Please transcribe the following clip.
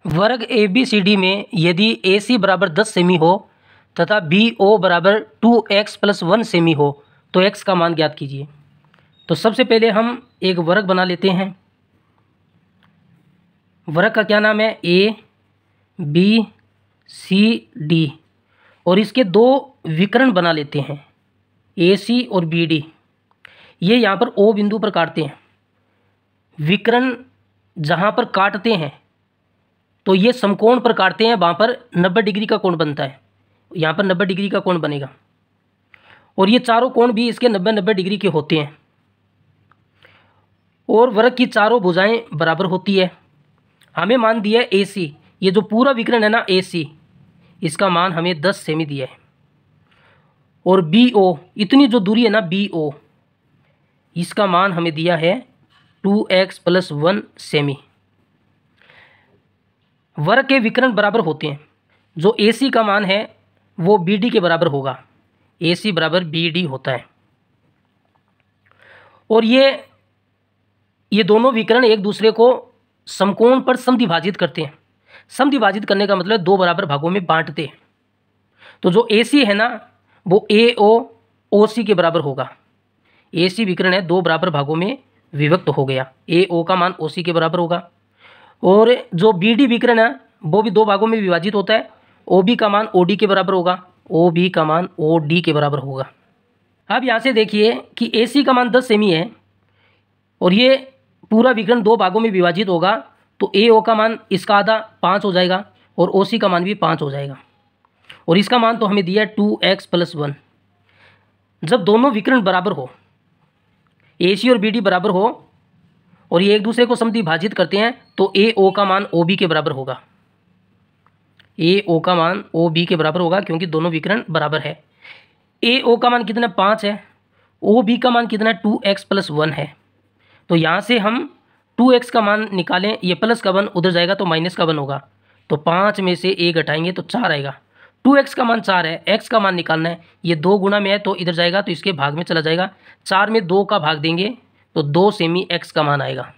वर्ग A B C D में यदि ए सी बराबर 10 सेमी हो तथा बी ओ बराबर 2x + 1 सेमी हो तो x का मान ज्ञात कीजिए। तो सबसे पहले हम एक वर्ग बना लेते हैं। वर्ग का क्या नाम है? ए बी सी डी, और इसके दो विकर्ण बना लेते हैं, ए सी और बी डी। ये यहाँ पर ओ बिंदु पर काटते हैं। विकर्ण जहाँ पर काटते हैं तो ये समकोण पर काटते हैं, वहाँ पर 90 डिग्री का कोण बनता है। यहाँ पर 90 डिग्री का कोण बनेगा, और ये चारों कोण भी इसके 90-90 डिग्री के होते हैं। और वर्ग की चारों भुजाएं बराबर होती है। हमें मान दिया है ए सी, ये जो पूरा विकर्ण है ना ए सी, इसका मान हमें 10 सेमी दिया है। और बी ओ, इतनी जो दूरी है ना बी ओ, इसका मान हमें दिया है 2x + 1 सेमी। वर्ग के विकर्ण बराबर होते हैं। जो ए सी का मान है वो बी डी के बराबर होगा, ए सी बराबर बी डी होता है। और ये दोनों विकर्ण एक दूसरे को समकोण पर समद्विभाजित करते हैं। समद्विभाजित करने का मतलब दो बराबर भागों में बांटते हैं। तो जो ए सी है ना वो ए ओ सी के बराबर होगा। ए सी विकर्ण है, दो बराबर भागों में विभक्त हो गया, ए ओ का मान ओ सी के बराबर होगा। और जो बी डी विकर्ण है वो भी दो भागों में विभाजित होता है, ओ बी का मान ओ डी के बराबर होगा, ओ बी का मान ओ डी के बराबर होगा। अब यहाँ से देखिए कि ए सी का मान 10 सेमी है और ये पूरा विकर्ण दो भागों में विभाजित होगा, तो ए ओ का मान इसका आधा 5 हो जाएगा और ओ सी का मान भी 5 हो जाएगा। और इसका मान तो हमें दिया है 2x + 1। जब दोनों विकर्ण बराबर हो, ए सी और बी डी बराबर हो और ये एक दूसरे को समद्विभाजित करते हैं, तो ए ओ का मान ओ बी के बराबर होगा। ए ओ का मान ओ बी के बराबर होगा क्योंकि दोनों विकर्ण बराबर है। ए ओ का मान कितना 5 है, ओ बी का मान कितना 2x + 1 है। तो यहाँ से हम 2x का मान निकालें, ये प्लस का 1 उधर जाएगा तो माइनस का 1 होगा, तो 5 में से 1 घटाएंगे तो 4 आएगा। 2x का मान 4 है, x का मान निकालना है, ये 2 गुना में है तो इधर जाएगा तो इसके भाग में चला जाएगा। 4 में 2 का भाग देंगे तो 2 सेमी x का मान आएगा।